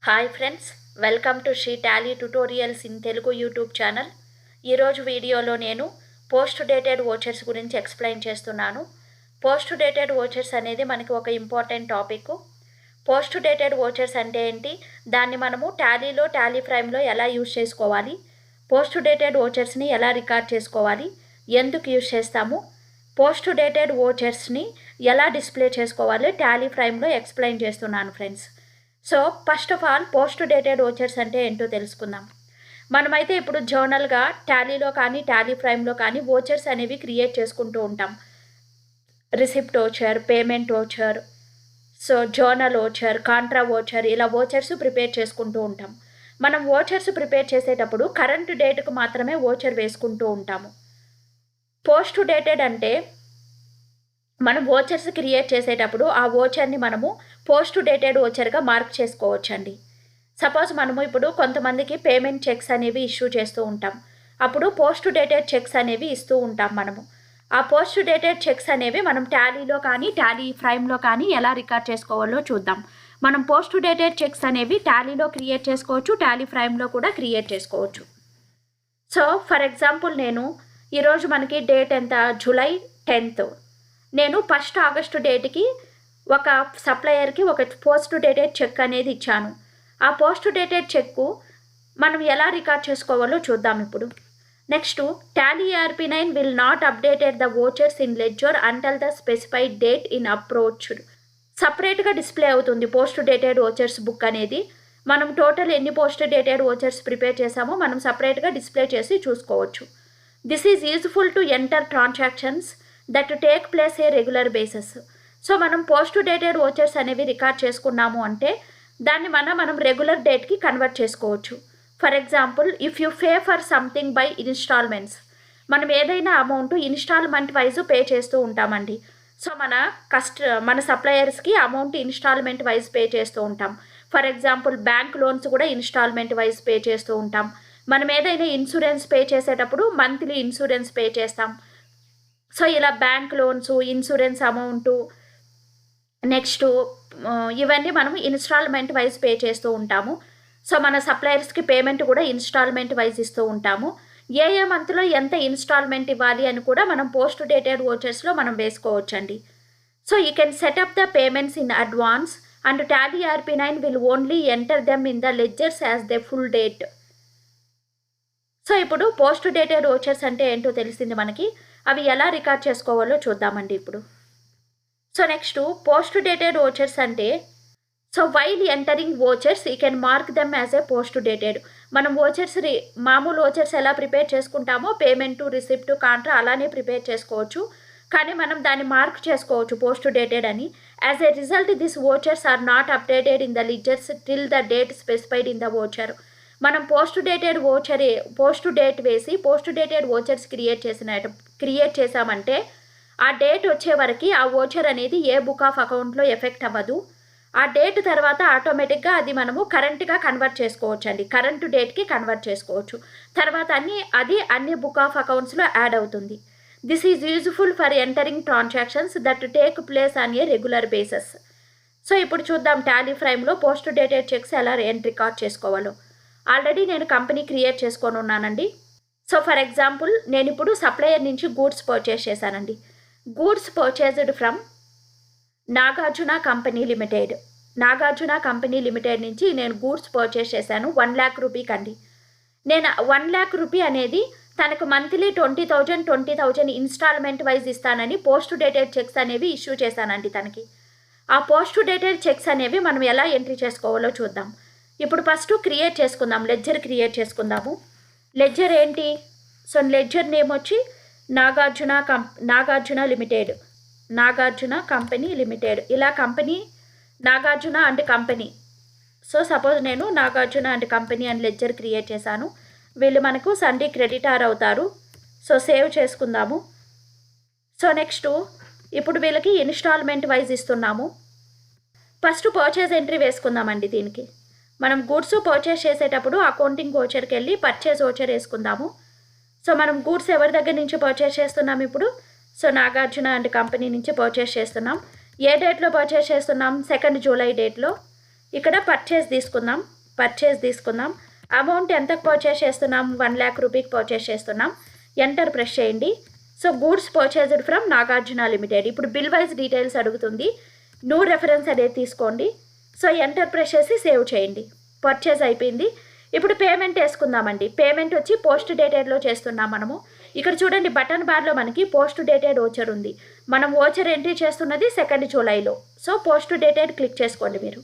Hi friends, welcome to Sri Tally tutorials in Telugu YouTube channel. ఈరోజు వీడియోలో నేను పోస్ట్ డేటెడ్ వోచర్స్ గురించి ఎక్స్ప్లెయిన్ చేస్తున్నాను. పోస్ట్ డేటెడ్ వోచర్స్ అనేది మనకి ఒక important topic. Post dated vouchers అంటే ఏంటి, దాన్ని మనము టాలీలో టాలీ ప్రైమ్లో ఎలా యూజ్ చేసుకోవాలి, పోస్ట్ డేటెడ్ వోచర్స్ని ఎలా రికార్డ్ చేసుకోవాలి, ఎందుకు యూజ్ చేస్తాము, పోస్ట్ డేటెడ్ వోచర్స్ని ఎలా డిస్ప్లే చేసుకోవాలి టాలీ ప్రైమ్లో ఎక్స్ప్లెయిన్ చేస్తున్నాను friends. So first of all post dated vouchers అంటే ఏంటో తెలుసుకుందాం. మనమైతే ఇప్పుడు జర్నల్గా టాలీలో కానీ టాలీ ప్రైమ్లో కానీ వోచర్స్ అనేవి క్రియేట్ చేసుకుంటూ ఉంటాం. Receipt voucher, payment voucher, so journal voucher, Contra voucher, ఇలా వోచర్స్ ప్రిపేర్ చేసుకుంటూ ఉంటాం. మనం వోచర్స్ ప్రిపేర్ చేసేటప్పుడు కరెంట్ డేట్కు మాత్రమే వోచర్ వేసుకుంటూ ఉంటాము. పోస్ట్ డేటెడ్ అంటే మనం వోచర్స్ క్రియేట్ చేసేటప్పుడు ఆ వోచర్ని మనము పోస్ట్ డేటెడ్ వోచర్గా మార్క్ చేసుకోవచ్చండి. సపోజ్ మనము ఇప్పుడు కొంతమందికి పేమెంట్ చెక్స్ అనేవి ఇష్యూ చేస్తూ ఉంటాం. అప్పుడు పోస్ట్ డేటెడ్ చెక్స్ అనేవి ఇస్తూ ఉంటాం మనము. ఆ పోస్ట్ డేటెడ్ చెక్స్ అనేవి మనం టాలీలో కానీ టాలీ ప్రైమ్లో కానీ ఎలా రికార్డ్ చేసుకోవాలో చూద్దాం. మనం పోస్ట్ డేటెడ్ చెక్స్ అనేవి టాలీలో క్రియేట్ చేసుకోవచ్చు, టాలీ ప్రైమ్లో కూడా క్రియేట్ చేసుకోవచ్చు. సో ఫర్ ఎగ్జాంపుల్ నేను ఈరోజు మనకి డేట్ ఎంత, జూలై 10th. నేను 1st ఆగస్టు డేట్కి ఒక సప్లయర్కి ఒక పోస్ట్ డేటెడ్ చెక్ అనేది ఇచ్చాను. ఆ పోస్ట్ డేటెడ్ చెక్కు మనం ఎలా రికార్డ్ చేసుకోవాలో చూద్దాం ఇప్పుడు. Next, Tally ERP9 will not updated the vouchers in ledger until the specified date in approached. సపరేట్గా డిస్ప్లే అవుతుంది పోస్ట్ డేటెడ్ వోచర్స్ బుక్ అనేది. మనం టోటల్ ఎన్ని పోస్ట్ డేటెడ్ వోచర్స్ ప్రిపేర్ చేసామో మనం సపరేట్గా డిస్ప్లే చేసి చూసుకోవచ్చు. This is useful to enter transactions that take place a regular basis. So మనం పోస్ట్ డేటెడ్ వోచర్స్ అనేవి రికార్డ్ చేసుకున్నాము అంటే దాన్ని మనం రెగ్యులర్ డేట్కి కన్వర్ట్ చేసుకోవచ్చు. For example, if you pay for something by installments, మనం ఏదైనా అమౌంట్ ఇన్స్టాల్మెంట్ వైజ్ పే చేస్తూ ఉంటామండి. సో మన సప్లయర్స్కి అమౌంట్ ఇన్స్టాల్మెంట్ వైజ్ పే చేస్తూ ఉంటాం. ఫర్ ఎగ్జాంపుల్, బ్యాంక్ లోన్స్ కూడా ఇన్స్టాల్మెంట్ వైజ్ పే చేస్తూ ఉంటాం. మనం ఏదైనా ఇన్సూరెన్స్ పే చేసేటప్పుడు మంత్లీ ఇన్సూరెన్స్ పే చేస్తాం. సో ఇలా bank loans, insurance amount, next ఇవన్నీ మనం ఇన్స్టాల్మెంట్ వైజ్ పే చేస్తూ ఉంటాము. సో మన సప్లయర్స్కి పేమెంట్ కూడా ఇన్స్టాల్మెంట్ వైజ్ ఇస్తూ ఉంటాము. ఏ మంత్లో ఎంత ఇన్స్టాల్మెంట్ ఇవ్వాలి అని కూడా మనం పోస్ట్ డేటెడ్ వోచర్స్లో మనం వేసుకోవచ్చండి. So you can setup the payments in advance and Tally ERP9 will only enter them in the ledgers as the full date. So ఇప్పుడు పోస్ట్ డేటెడ్ వోచర్స్ అంటే ఏంటో తెలిసింది మనకి. అవి ఎలా రికార్డ్ చేసుకోవాలో చూద్దామండి ఇప్పుడు. So next, post dated vouchers అంటే, so while entering vouchers you can mark them as a post dated. మనం మామూలు వోచర్స్ ఎలా ప్రిపేర్ చేసుకుంటామో పేమెంటు, రిసిప్ట్, కాంట్రా అలానే ప్రిపేర్ చేసుకోవచ్చు. కానీ మనం దాన్ని మార్క్ చేసుకోవచ్చు పోస్ట్ డేటెడ్ అని. As a result this vouchers are not updated in the ledgers till the date specified in the voucher. మనం పోస్ట్ డేట్ వేసి పోస్ట్ డేటెడ్ వోచర్స్ క్రియేట్ చేసామంటే ఆ డేట్ వచ్చే వరకు ఆ వోచర్ అనేది ఏ బుక్ ఆఫ్ అకౌంట్లో ఎఫెక్ట్ అవ్వదు. ఆ డేట్ తర్వాత ఆటోమేటిక్గా అది మనము కరెంట్గా కన్వర్ట్ చేసుకోవచ్చు అండి, కరెంట్ డేట్కి కన్వర్ట్ చేసుకోవచ్చు. తర్వాత అన్ని బుక్ ఆఫ్ అకౌంట్స్లో యాడ్ అవుతుంది. This is useful for entering transactions that take place on a regular basis. So ఇప్పుడు చూద్దాం టాలీ ప్రైమ్లో పోస్ట్ డేటెడ్ చెక్స్ ఎలా రికార్డ్ చేసుకోవాలో. ఆల్రెడీ నేను కంపెనీ క్రియేట్ చేసుకొని ఉన్నానండి. సో ఫర్ ఎగ్జాంపుల్, నేను ఇప్పుడు సప్లయర్ నుంచి గూడ్స్ పర్చేస్ చేశానండి. Goods purchased from Nagarjuna company limited. Nagarjuna company limited నుంచి నేను గూడ్స్ పర్చేస్ చేశాను 1 lakh రూపీకి అండి. నేను 1 lakh రూపీ అనేది తనకు మంత్లీ 20,000 ఇన్స్టాల్మెంట్ వైజ్ ఇస్తానని పోస్ట్ డేటెడ్ చెక్స్ అనేవి ఇష్యూ చేశానండి తనకి. ఆ పోస్ట్ డేటెడ్ చెక్స్ అనేవి మనం ఎలా ఎంట్రీ చేసుకోవాలో చూద్దాం. ఇప్పుడు ఫస్ట్ లెడ్జర్ క్రియేట్ చేసుకుందాము. లెడ్జర్ ఏంటి? సో లెడ్జర్ నేమ్ వచ్చి Nagarjuna limited, Nagarjuna company limited. ఇలా company Nagarjuna and company. So suppose నేను Nagarjuna and company and ledger create చేశాను. వీళ్ళు మనకు సండే క్రెడిటార్ అవుతారు. సో సేవ్ చేసుకుందాము. సో నెక్స్ట్, ఇప్పుడు వీళ్ళకి ఇన్స్టాల్మెంట్ వైజ్ ఇస్తున్నాము. ఫస్ట్ పర్చేజ్ ఎంట్రీ వేసుకుందామండి. దీనికి మనం గూడ్స్ పర్చేస్ చేసేటప్పుడు అకౌంటింగ్ వోచర్కి వెళ్ళి పర్చేజ్ వోచర్ వేసుకుందాము. సో మనం గూడ్స్ ఎవరి దగ్గర నుంచి పర్చేస్ చేస్తున్నాం ఇప్పుడు? సో నాగార్జున అండ్ కంపెనీ నుంచి పర్చేస్ చేస్తున్నాం. ఏ డేట్లో పర్చేస్ చేస్తున్నాం? 2nd జూలై డేట్లో. ఇక్కడ పర్చేస్ తీసుకుందాం. అమౌంట్ ఎంతకు పర్చేస్ చేస్తున్నాం? 1 lakh రూపీకి పర్చేస్ చేస్తున్నాం. ఎంటర్ ప్రెస్ చేయండి. So goods purchased from Nagarjuna limited. ఇప్పుడు బిల్ వైజ్ డీటెయిల్స్ అడుగుతుంది. న్యూ రెఫరెన్స్ అనేది తీసుకోండి. సో ఎంటర్ ప్రెస్ చేసి సేవ్ చేయండి. పర్చేస్ అయిపోయింది. ఇప్పుడు పేమెంట్ వేసుకుందామండి. పేమెంట్ వచ్చి పోస్ట్ డేటెడ్లో చేస్తున్నాం మనము. ఇక్కడ చూడండి బటన్ బార్లో మనకి పోస్ట్ డేటెడ్ ఓచర్ ఉంది. మనం ఓచర్ ఎంట్రీ చేస్తున్నది 2 జూలైలో. సో పోస్ట్ డేటెడ్ క్లిక్ చేసుకోండి మీరు.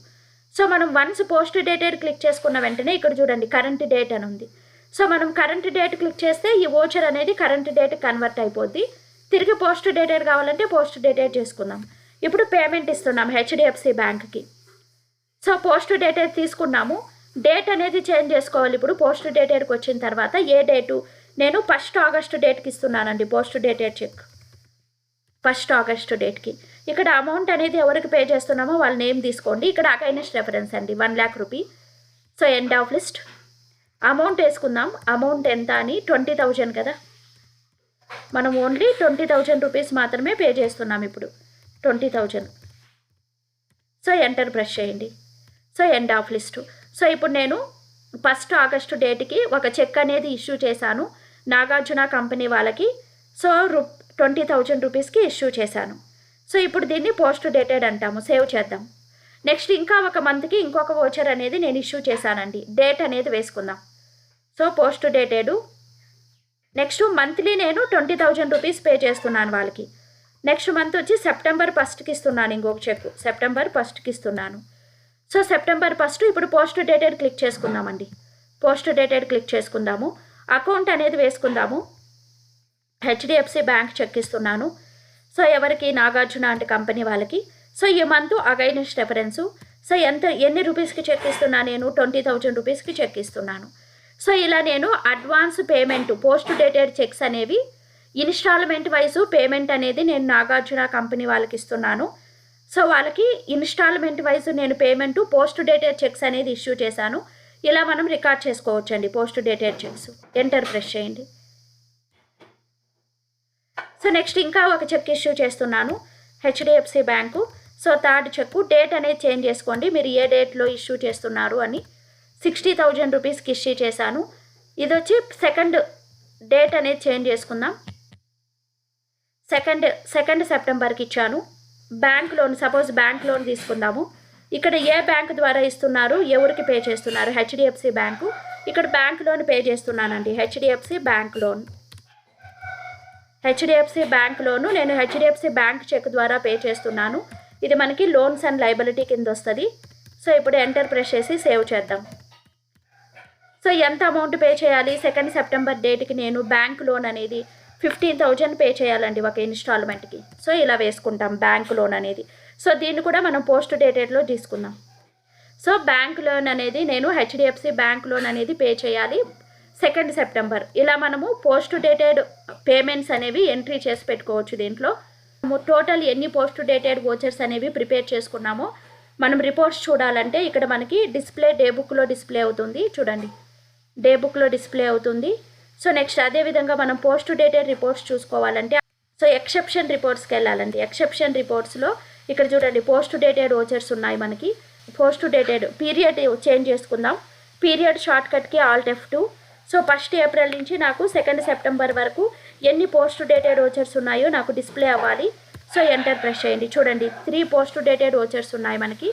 సో మనం వన్స్ పోస్ట్ డేటెడ్ క్లిక్ చేసుకున్న వెంటనే ఇక్కడ చూడండి కరెంట్ డేట్ అని ఉంది. సో మనం కరెంట్ డేట్ క్లిక్ చేస్తే ఈ ఓచర్ అనేది కరెంట్ డేట్ కన్వర్ట్ అయిపోద్ది. తిరిగి పోస్ట్ డేటెడ్ కావాలంటే పోస్ట్ డేటెడ్ చేసుకుందాం. ఇప్పుడు పేమెంట్ ఇస్తున్నాం హెచ్డిఎఫ్సి బ్యాంక్కి. సో పోస్ట్ డేటెడ్ తీసుకున్నాము. డేట్ అనేది చేంజ్ చేసుకోవాలి. ఇప్పుడు పోస్ట్ డేటెడ్కి వచ్చిన తర్వాత ఏ డేటు? నేను 1 ఆగస్టు డేట్కి ఇస్తున్నానండి పోస్ట్ డేటెడ్ చెక్. 1 ఆగస్టు డేట్కి. ఇక్కడ అమౌంట్ అనేది ఎవరికి పే చేస్తున్నామో వాళ్ళ నేమ్ తీసుకోండి. ఇక్కడ అగైనెస్ట్ రెఫరెన్స్ అండి 1 lakh rupee. So end of list. Amount వేసుకుందాం. అమౌంట్ ఎంత అని 20,000 కదా. మనం ఓన్లీ 20,000 రూపీస్ మాత్రమే పే చేస్తున్నాం ఇప్పుడు. 20,000. సో ఎంటర్ ప్రెస్ చేయండి. So end of list. So ఇప్పుడు నేను 1 ఆగస్టు డేట్కి ఒక చెక్ అనేది ఇష్యూ చేశాను నాగార్జున కంపెనీ వాళ్ళకి. సో 20,000 రూపీస్కి ఇష్యూ చేశాను. సో ఇప్పుడు దీన్ని పోస్ట్ డేటెడ్ అంటాము. సేవ్ చేద్దాం. నెక్స్ట్ ఇంకా ఒక మంత్కి ఇంకొక వోచర్ అనేది నేను ఇష్యూ చేశానండి. డేట్ అనేది వేసుకుందాం. So post dated. Next monthly నేను 20,000 రూపీస్ పే చేస్తున్నాను వాళ్ళకి. నెక్స్ట్ మంత్ వచ్చి సెప్టెంబర్ 1కి ఇస్తున్నాను ఇంకొక చెక్. సెప్టెంబర్ 1కి ఇస్తున్నాను. సో సెప్టెంబర్ 1 ఇప్పుడు పోస్ట్ డేటెడ్ క్లిక్ చేసుకుందామండి. పోస్ట్ డేటెడ్ క్లిక్ చేసుకుందాము. అకౌంట్ అనేది వేసుకుందాము. హెచ్డిఎఫ్సి బ్యాంక్ చెక్ ఇస్తున్నాను. సో ఎవరికి? నాగార్జున అంటే కంపెనీ వాళ్ళకి. సో ఈ మంత్ అగైనెస్ట్ రెఫరెన్సు. సో ఎన్ని రూపీస్కి చెక్ ఇస్తున్నా? నేను 20,000 రూపీస్కి చెక్ ఇస్తున్నాను. సో ఇలా నేను advance payment post dated cheques అనేవి ఇన్స్టాల్మెంట్ వైజు పేమెంట్ అనేది నేను నాగార్జున కంపెనీ వాళ్ళకి ఇస్తున్నాను. సో వాళ్ళకి ఇన్స్టాల్మెంట్ వైజు నేను పేమెంట్ పోస్ట్ డేటెడ్ చెక్స్ అనేది ఇష్యూ చేశాను. ఇలా మనం రికార్డ్ చేసుకోవచ్చండి post dated cheques. Enter press చేయండి. సో నెక్స్ట్ ఇంకా ఒక చెక్ ఇష్యూ చేస్తున్నాను HDFC bank. So 3rd cheque. Date అనేది చేంజ్ చేసుకోండి మీరు ఏ డేట్లో ఇష్యూ చేస్తున్నారు అని. 60,000 రూపీస్కి ఇష్యూ చేశాను. ఇది వచ్చి 2nd డేట్ అనేది చేంజ్ చేసుకుందాం. 2nd సెప్టెంబర్కి ఇచ్చాను. Bank loan, suppose bank loan తీసుకుందాము. ఇక్కడ ఏ బ్యాంక్ ద్వారా ఇస్తున్నారు, ఎవరికి పే చేస్తున్నారు? HDFC bank. ఇక్కడ బ్యాంక్ లోన్ పే చేస్తున్నానండి. HDFC bank loan. HDFC bank loan నేను హెచ్డిఎఫ్సి బ్యాంక్ చెక్ ద్వారా పే చేస్తున్నాను. ఇది మనకి లోన్స్ అండ్ లైబిలిటీ కింద వస్తుంది. సో ఇప్పుడు ఎంటర్ ప్రెస్ చేసి సేవ్ చేద్దాం. సో ఎంత అమౌంట్ పే చేయాలి? 2nd సెప్టెంబర్ డేట్కి నేను బ్యాంక్ లోన్ అనేది 15,000 పే చేయాలండి ఒక ఇన్స్టాల్మెంట్కి. సో ఇలా వేసుకుంటాం బ్యాంక్ లోన్ అనేది. సో దీన్ని కూడా మనం పోస్ట్ డేటెడ్లో తీసుకుందాం. సో బ్యాంక్ లోన్ అనేది నేను హెచ్డిఎఫ్సి బ్యాంక్ లోన్ అనేది పే చేయాలి 2nd సెప్టెంబర్. ఇలా మనము పోస్ట్ డేటెడ్ పేమెంట్స్ అనేవి ఎంట్రీ చేసి పెట్టుకోవచ్చు. దీంట్లో టోటల్ ఎన్ని పోస్ట్ డేటెడ్ వోచర్స్ అనేవి ప్రిపేర్ చేసుకున్నామో మనం రిపోర్ట్స్ చూడాలంటే ఇక్కడ మనకి డిస్ప్లే డే బుక్లో డిస్ప్లే అవుతుంది. చూడండి డే బుక్లో డిస్ప్లే అవుతుంది. సో నెక్స్ట్ అదేవిధంగా మనం పోస్ట్ డేటెడ్ రిపోర్ట్స్ చూసుకోవాలంటే సో ఎక్సెప్షన్ రిపోర్ట్స్కి వెళ్ళాలండి. ఎక్సెప్షన్ రిపోర్ట్స్లో ఇక్కడ చూడండి పోస్ట్ డేటెడ్ వోచర్స్ ఉన్నాయి మనకి. పోస్ట్ డేటెడ్ పీరియడ్ చేంజ్ చేసుకుందాం. పీరియడ్ షార్ట్ కట్కి Alt F2. సో 1st ఏప్రిల్ నుంచి నాకు 2nd సెప్టెంబర్ వరకు ఎన్ని పోస్ట్ డేటెడ్ వోచర్స్ ఉన్నాయో నాకు డిస్ప్లే అవ్వాలి. సో ఎంటర్ ప్రెస్ చేయండి. చూడండి 3 పోస్ట్ డేటెడ్ వోచర్స్ ఉన్నాయి మనకి.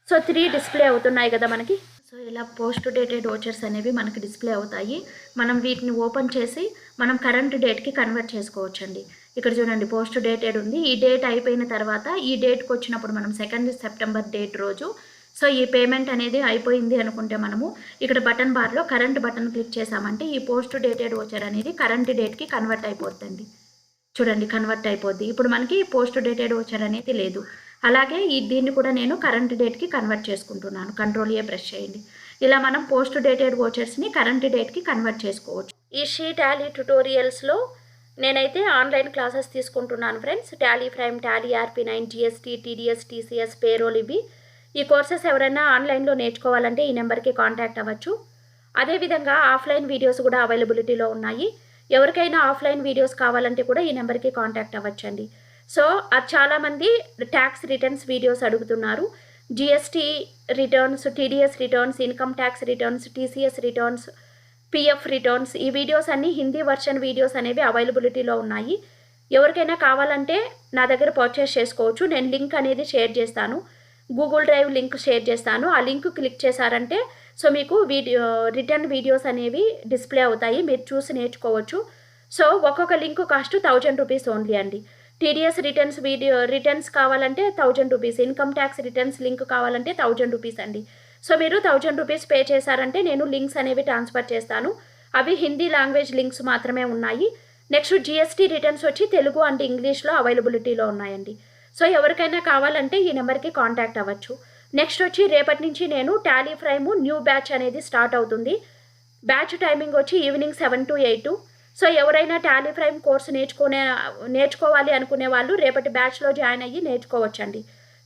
సో 3 డిస్ప్లే అవుతున్నాయి కదా మనకి. సో ఇలా పోస్ట్ డేటెడ్ వోచర్స్ అనేవి మనకి డిస్ప్లే అవుతాయి. మనం వీటిని ఓపెన్ చేసి మనం కరెంట్ డేట్కి కన్వర్ట్ చేసుకోవచ్చండి. ఇక్కడ చూడండి పోస్ట్ డేటెడ్ ఉంది. ఈ డేట్ అయిపోయిన తర్వాత ఈ డేట్కి వచ్చినప్పుడు మనం 2nd సెప్టెంబర్ డేట్ రోజు సో ఈ పేమెంట్ అనేది అయిపోయింది అనుకుంటే మనము ఇక్కడ బటన్ బార్లో కరెంట్ బటన్ క్లిక్ చేసామంటే ఈ పోస్ట్ డేటెడ్ వోచర్ అనేది కరెంట్ డేట్కి కన్వర్ట్ అయిపోద్దండి. చూడండి కన్వర్ట్ అయిపోద్ది. ఇప్పుడు మనకి పోస్ట్ డేటెడ్ వోచర్ అనేది లేదు. అలాగే దీన్ని కూడా నేను కరెంట్ డేట్కి కన్వర్ట్ చేసుకుంటున్నాను. Ctrl A ప్రెస్ చేయండి. ఇలా మనం పోస్ట్ డేటెడ్ వోచర్స్ని కరెంట్ డేట్కి కన్వర్ట్ చేసుకోవచ్చు. ఈ టాలీ ట్యుటోరియల్స్లో నేనైతే ఆన్లైన్ క్లాసెస్ తీసుకుంటున్నాను friends. Tally prime, Tally RP9, GST, TDS, TCS, payroll ఇవి. ఈ కోర్సెస్ ఎవరైనా ఆన్లైన్లో నేర్చుకోవాలంటే ఈ నెంబర్కి కాంటాక్ట్ అవ్వచ్చు. అదేవిధంగా ఆఫ్లైన్ వీడియోస్ కూడా అవైలబిలిటీలో ఉన్నాయి. ఎవరికైనా ఆఫ్లైన్ వీడియోస్ కావాలంటే కూడా ఈ నెంబర్కి కాంటాక్ట్ అవ్వచ్చండి. సో అది చాలామంది ట్యాక్స్ రిటర్న్స్ వీడియోస్ అడుగుతున్నారు. GST returns, TDS returns, income tax returns, TCS returns, PF returns, ఈ వీడియోస్ అన్నీ హిందీ వర్షన్ వీడియోస్ అనేవి అవైలబిలిటీలో ఉన్నాయి. ఎవరికైనా కావాలంటే నా దగ్గర పర్చేస్ చేసుకోవచ్చు. నేను లింక్ అనేది షేర్ చేస్తాను, గూగుల్ డ్రైవ్ లింక్ షేర్ చేస్తాను. ఆ లింక్ క్లిక్ చేశారంటే సో మీకు రిటర్న్ వీడియోస్ అనేవి డిస్ప్లే అవుతాయి, మీరు చూసి నేర్చుకోవచ్చు. సో ఒక్కొక్క లింక్ కాస్ట్ 1000 రూపీస్ ఓన్లీ అండి. టీడీఎస్ రిటర్న్స్ కావాలంటే 1000 rupees, income tax returns link కావాలంటే 1000 రూపీస్ అండి. సో మీరు 1000 రూపీస్ పే చేశారంటే నేను లింక్స్ అనేవి ట్రాన్స్ఫర్ చేస్తాను. అవి హిందీ లాంగ్వేజ్ లింక్స్ మాత్రమే ఉన్నాయి. నెక్స్ట్ జిఎస్టీ రిటర్న్స్ వచ్చి తెలుగు అండ్ ఇంగ్లీష్లో అవైలబిలిటీలో ఉన్నాయండి. సో ఎవరికైనా కావాలంటే ఈ నెంబర్కి కాంటాక్ట్ అవ్వచ్చు. నెక్స్ట్ వచ్చి రేపటి నుంచి నేను టాలీ ప్రైమ్ న్యూ బ్యాచ్ అనేది స్టార్ట్ అవుతుంది. బ్యాచ్ టైమింగ్ వచ్చి ఈవినింగ్ 7 to 8. సో ఎవరైనా టాలీ ప్రైమ్ కోర్సు నేర్చుకోవాలి అనుకునే వాళ్ళు రేపటి బ్యాచ్లో జాయిన్ అయ్యి నేర్చుకోవచ్చండి.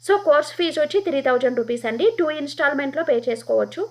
సో కోర్స్ ఫీజు వచ్చి 3000 రూపీస్ అండి. 2 ఇన్స్టాల్మెంట్లో పే చేసుకోవచ్చు.